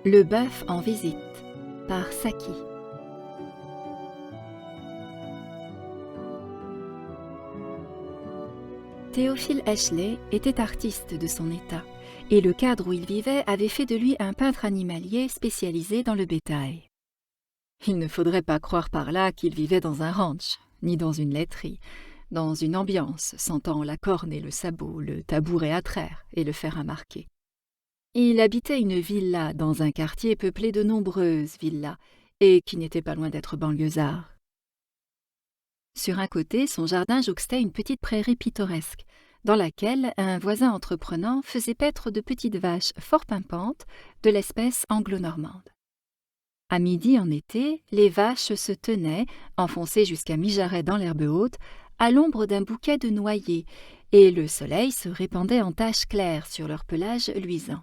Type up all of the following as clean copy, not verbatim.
Le bœuf en visite par Saki. Théophile Ashley était artiste de son état, et le cadre où il vivait avait fait de lui un peintre animalier spécialisé dans le bétail. Il ne faudrait pas croire par là qu'il vivait dans un ranch, ni dans une laiterie, dans une ambiance sentant la corne et le sabot, le tabouret à traire et le fer à marquer. Il habitait une villa dans un quartier peuplé de nombreuses villas, et qui n'était pas loin d'être banlieusard. Sur un côté, son jardin jouxtait une petite prairie pittoresque, dans laquelle un voisin entreprenant faisait paître de petites vaches fort pimpantes de l'espèce anglo-normande. À midi en été, les vaches se tenaient, enfoncées jusqu'à mi-jarret dans l'herbe haute, à l'ombre d'un bouquet de noyers, et le soleil se répandait en taches claires sur leur pelage luisant.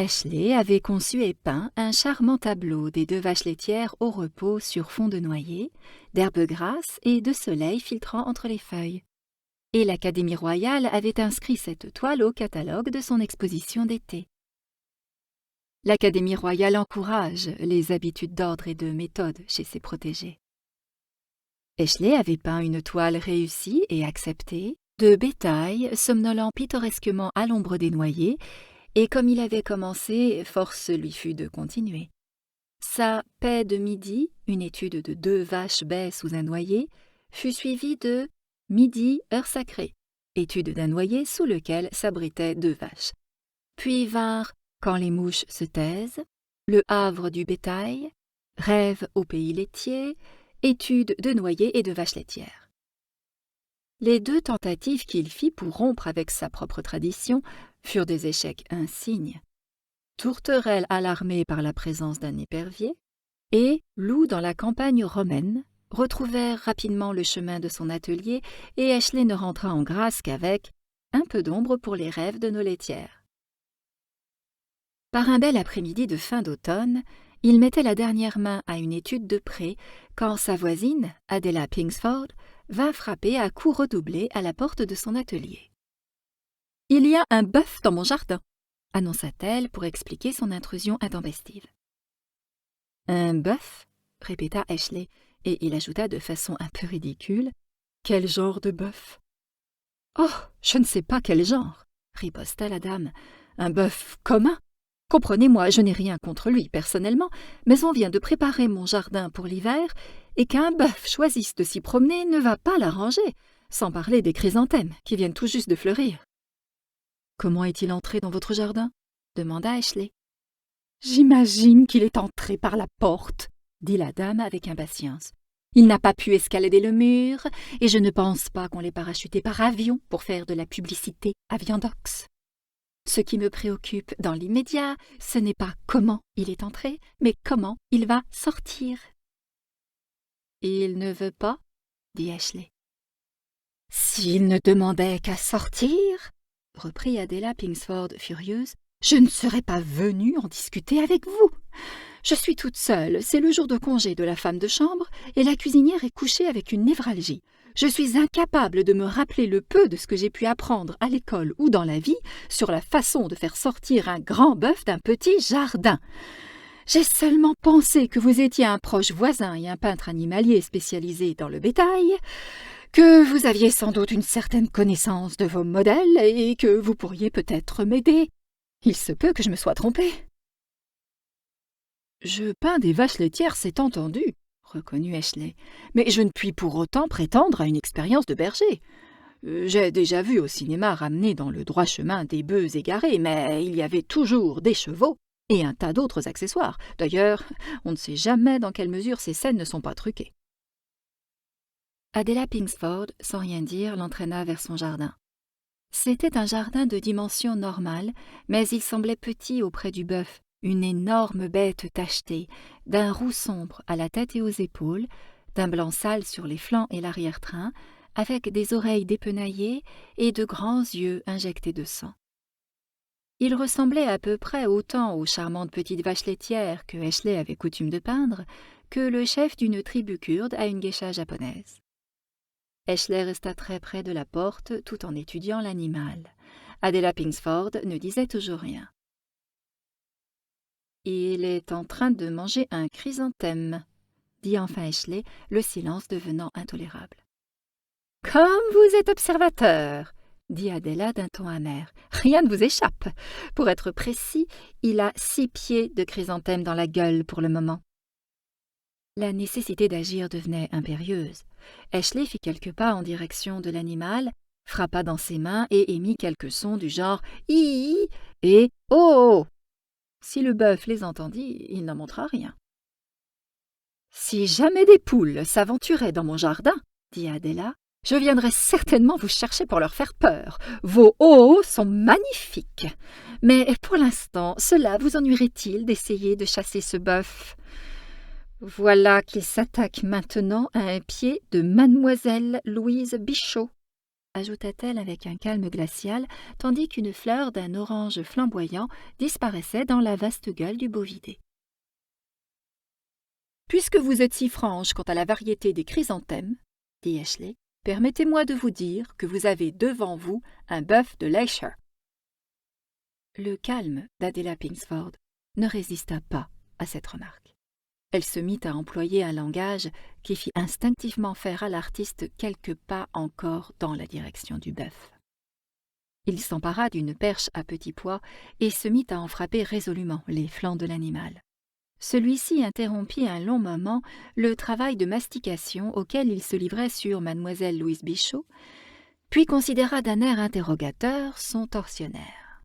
Ashley avait conçu et peint un charmant tableau des deux vaches laitières au repos sur fond de noyer, d'herbes grasses et de soleil filtrant entre les feuilles. Et l'Académie royale avait inscrit cette toile au catalogue de son exposition d'été. L'Académie royale encourage les habitudes d'ordre et de méthode chez ses protégés. Ashley avait peint une toile réussie et acceptée, de bétail somnolant pittoresquement à l'ombre des noyers, et comme il avait commencé, force lui fut de continuer. Sa paix de midi, une étude de 2 vaches baies sous un noyer, fut suivie de midi, heure sacrée, étude d'un noyer sous lequel s'abritaient 2 vaches. Puis vinrent quand les mouches se taisent, le havre du bétail, rêve au pays laitier, étude de noyer et de vaches laitières. Les 2 tentatives qu'il fit pour rompre avec sa propre tradition furent des échecs insignes. Tourterelle alarmée par la présence d'un épervier, et loup dans la campagne romaine retrouvèrent rapidement le chemin de son atelier, et Ashley ne rentra en grâce qu'avec un peu d'ombre pour les rêves de nos laitières. Par un bel après-midi de fin d'automne, il mettait la dernière main à une étude de près quand sa voisine, Adela Pingsford, vint frapper à coups redoublés à la porte de son atelier. « Il y a un bœuf dans mon jardin !» annonça-t-elle pour expliquer son intrusion intempestive. « Un bœuf ?» répéta Ashley, et il ajouta de façon un peu ridicule. « Quel genre de bœuf ?»« Oh, je ne sais pas quel genre !» riposta la dame. « Un bœuf commun. Comprenez-moi, je n'ai rien contre lui personnellement, mais on vient de préparer mon jardin pour l'hiver, et qu'un bœuf choisisse de s'y promener ne va pas l'arranger, sans parler des chrysanthèmes qui viennent tout juste de fleurir. »« Comment est-il entré dans votre jardin ?» demanda Ashley. « J'imagine qu'il est entré par la porte, » dit la dame avec impatience. « Il n'a pas pu escalader le mur, et je ne pense pas qu'on l'ait parachuté par avion pour faire de la publicité à Viandox. Ce qui me préoccupe dans l'immédiat, ce n'est pas comment il est entré, mais comment il va sortir. »« Il ne veut pas ?» dit Ashley. « S'il ne demandait qu'à sortir, » reprit Adela Pingsford furieuse, « je ne serais pas venue en discuter avec vous. Je suis toute seule, c'est le jour de congé de la femme de chambre, et la cuisinière est couchée avec une névralgie. Je suis incapable de me rappeler le peu de ce que j'ai pu apprendre à l'école ou dans la vie sur la façon de faire sortir un grand bœuf d'un petit jardin. J'ai seulement pensé que vous étiez un proche voisin et un peintre animalier spécialisé dans le bétail, que vous aviez sans doute une certaine connaissance de vos modèles et que vous pourriez peut-être m'aider. Il se peut que je me sois trompée. »« Je peins des vaches laitières, c'est entendu, » reconnut Ashley, « mais je ne puis pour autant prétendre à une expérience de berger. J'ai déjà vu au cinéma ramener dans le droit chemin des bœufs égarés, mais il y avait toujours des chevaux et un tas d'autres accessoires. D'ailleurs, on ne sait jamais dans quelle mesure ces scènes ne sont pas truquées. » Adela Pingsford, sans rien dire, l'entraîna vers son jardin. C'était un jardin de dimension normale, mais il semblait petit auprès du bœuf, une énorme bête tachetée, d'un roux sombre à la tête et aux épaules, d'un blanc sale sur les flancs et l'arrière-train, avec des oreilles dépenaillées et de grands yeux injectés de sang. Il ressemblait à peu près autant aux charmantes petites vaches laitières que Ashley avait coutume de peindre que le chef d'une tribu kurde à une geisha japonaise. Ashley resta très près de la porte tout en étudiant l'animal. Adela Pingsford ne disait toujours rien. Il est en train de manger un chrysanthème, dit enfin Ashley, le silence devenant intolérable. Comme vous êtes observateur, dit Adela d'un ton amer. Rien ne vous échappe. Pour être précis, il a 6 pieds de chrysanthème dans la gueule pour le moment. La nécessité d'agir devenait impérieuse. Ashley fit quelques pas en direction de l'animal, frappa dans ses mains et émit quelques sons du genre « hi » et « oh ». Si le bœuf les entendit, il n'en montra rien. « Si jamais des poules s'aventuraient dans mon jardin, dit Adela, je viendrais certainement vous chercher pour leur faire peur. Vos oh sont magnifiques. Mais pour l'instant, cela vous ennuierait-il d'essayer de chasser ce bœuf ? Voilà qu'il s'attaque maintenant à un pied de mademoiselle Louise Bichot, ajouta-t-elle avec un calme glacial, tandis qu'une fleur d'un orange flamboyant disparaissait dans la vaste gueule du bovidé. Puisque vous êtes si franche quant à la variété des chrysanthèmes, dit Ashley, permettez-moi de vous dire que vous avez devant vous un bœuf de Leicester. Le calme d'Adela Pingsford ne résista pas à cette remarque. Elle se mit à employer un langage qui fit instinctivement faire à l'artiste quelques pas encore dans la direction du bœuf. Il s'empara d'une perche à petit pois et se mit à en frapper résolument les flancs de l'animal. Celui-ci interrompit un long moment le travail de mastication auquel il se livrait sur mademoiselle Louise Bichot, puis considéra d'un air interrogateur son tortionnaire.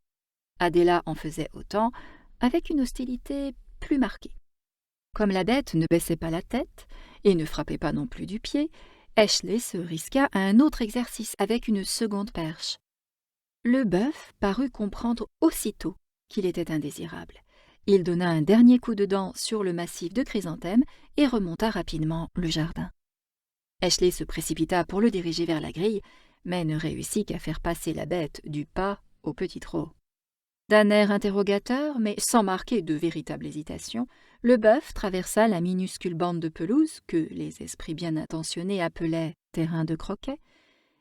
Adela en faisait autant, avec une hostilité plus marquée. Comme la bête ne baissait pas la tête et ne frappait pas non plus du pied, Ashley se risqua à un autre exercice avec une seconde perche. Le bœuf parut comprendre aussitôt qu'il était indésirable. Il donna un dernier coup de dent sur le massif de chrysanthème et remonta rapidement le jardin. Ashley se précipita pour le diriger vers la grille, mais ne réussit qu'à faire passer la bête du pas au petit trot. D'un air interrogateur, mais sans marquer de véritable hésitation, le bœuf traversa la minuscule bande de pelouse que les esprits bien intentionnés appelaient terrain de croquet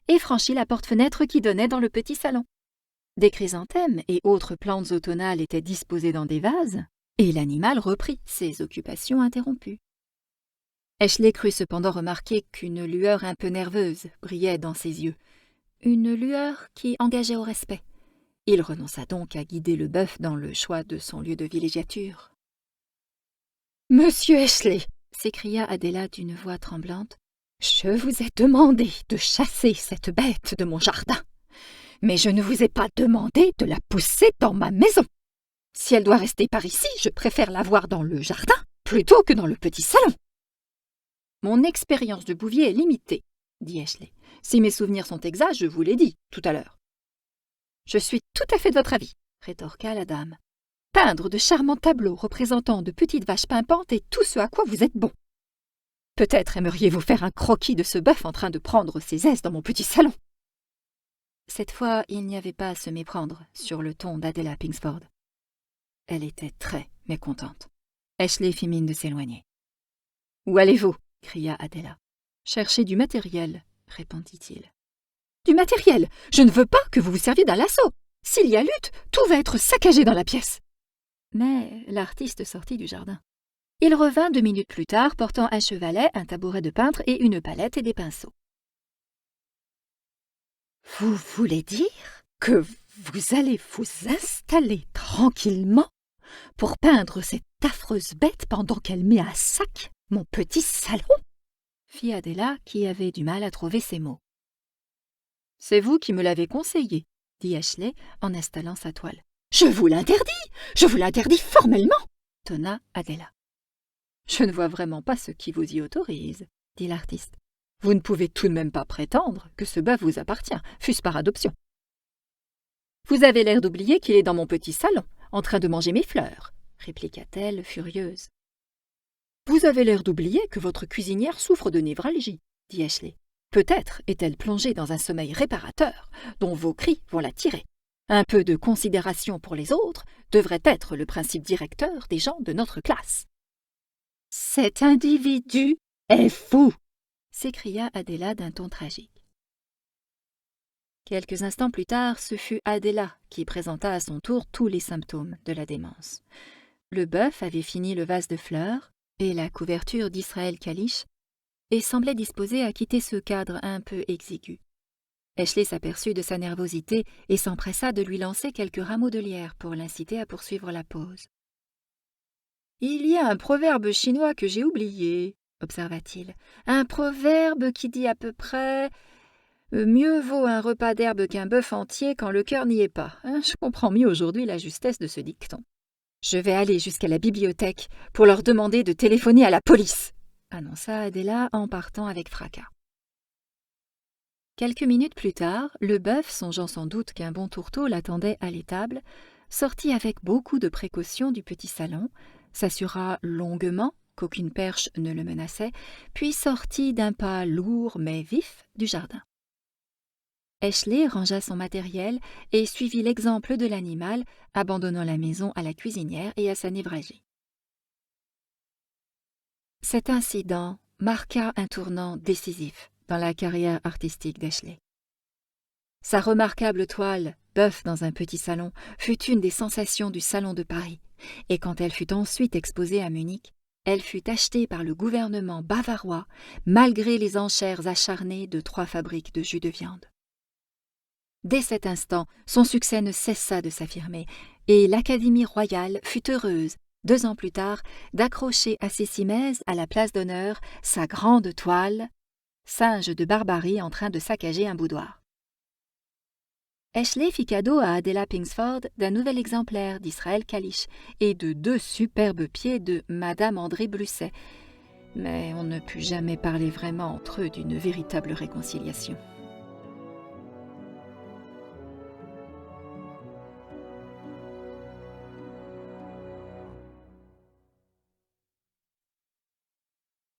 et franchit la porte-fenêtre qui donnait dans le petit salon. Des chrysanthèmes et autres plantes automnales étaient disposées dans des vases, et l'animal reprit ses occupations interrompues. Ashley crut cependant remarquer qu'une lueur un peu nerveuse brillait dans ses yeux, une lueur qui engageait au respect. Il renonça donc à guider le bœuf dans le choix de son lieu de villégiature. « Monsieur Ashley !» s'écria Adela d'une voix tremblante. « Je vous ai demandé de chasser cette bête de mon jardin, mais je ne vous ai pas demandé de la pousser dans ma maison. Si elle doit rester par ici, je préfère la voir dans le jardin plutôt que dans le petit salon. » « Mon expérience de bouvier est limitée, » dit Ashley. « Si mes souvenirs sont exacts, je vous l'ai dit tout à l'heure. »« Je suis tout à fait de votre avis, » rétorqua la dame. « Peindre de charmants tableaux représentant de petites vaches pimpantes est tout ce à quoi vous êtes bon. Peut-être aimeriez-vous faire un croquis de ce bœuf en train de prendre ses aises dans mon petit salon. » Cette fois, il n'y avait pas à se méprendre sur le ton d'Adela Pingsford. Elle était très mécontente. Ashley fit mine de s'éloigner. « Où allez-vous » cria Adela. « Chercher du matériel, » répondit-il. « Du matériel ? Je ne veux pas que vous vous serviez d'un lasso. S'il y a lutte, tout va être saccagé dans la pièce. » Mais l'artiste sortit du jardin. Il revint 2 minutes plus tard, portant un chevalet, un tabouret de peintre et une palette et des pinceaux. « Vous voulez dire que vous allez vous installer tranquillement pour peindre cette affreuse bête pendant qu'elle met à sac mon petit salon ?» fit Adela, qui avait du mal à trouver ses mots. « C'est vous qui me l'avez conseillé, » dit Ashley en installant sa toile. « Je vous l'interdis formellement » tonna Adela. « Je ne vois vraiment pas ce qui vous y autorise, » dit l'artiste. « Vous ne pouvez tout de même pas prétendre que ce bœuf vous appartient, fût-ce par adoption. Vous avez l'air d'oublier qu'il est dans mon petit salon, en train de manger mes fleurs, » répliqua-t-elle furieuse. « Vous avez l'air d'oublier que votre cuisinière souffre de névralgie, » dit Ashley. « Peut-être est-elle plongée dans un sommeil réparateur, dont vos cris vont la tirer. Un peu de considération pour les autres devrait être le principe directeur des gens de notre classe. »« Cet individu est fou !» s'écria Adela d'un ton tragique. Quelques instants plus tard, ce fut Adela qui présenta à son tour tous les symptômes de la démence. Le bœuf avait fini le vase de fleurs et la couverture d'Israël Kalish et semblait disposé à quitter ce cadre un peu exigu. Ashley s'aperçut de sa nervosité et s'empressa de lui lancer quelques rameaux de lierre pour l'inciter à poursuivre la pause. « Il y a un proverbe chinois que j'ai oublié, » observa-t-il. « Un proverbe qui dit à peu près « Mieux vaut un repas d'herbe qu'un bœuf entier quand le cœur n'y est pas. » Je comprends mieux aujourd'hui la justesse de ce dicton. « Je vais aller jusqu'à la bibliothèque pour leur demander de téléphoner à la police !» annonça Adela en partant avec fracas. Quelques minutes plus tard, le bœuf, songeant sans doute qu'un bon tourteau l'attendait à l'étable, sortit avec beaucoup de précaution du petit salon, s'assura longuement qu'aucune perche ne le menaçait, puis sortit d'un pas lourd mais vif du jardin. Ashley rangea son matériel et suivit l'exemple de l'animal, abandonnant la maison à la cuisinière et à sa névragie. Cet incident marqua un tournant décisif dans la carrière artistique d'Ashley. Sa remarquable toile « Bœuf dans un petit salon » fut une des sensations du Salon de Paris, et quand elle fut ensuite exposée à Munich, elle fut achetée par le gouvernement bavarois malgré les enchères acharnées de 3 fabriques de jus de viande. Dès cet instant, son succès ne cessa de s'affirmer, et l'Académie royale fut heureuse, 2 ans plus tard, d'accrocher à ses cimaises à la place d'honneur sa grande toile « Singe de barbarie en train de saccager un boudoir ». Ashley fit cadeau à Adela Pingsford d'un nouvel exemplaire d'Israël Kalish et de 2 superbes pieds de Madame André Blusset, mais on ne put jamais parler vraiment entre eux d'une véritable réconciliation.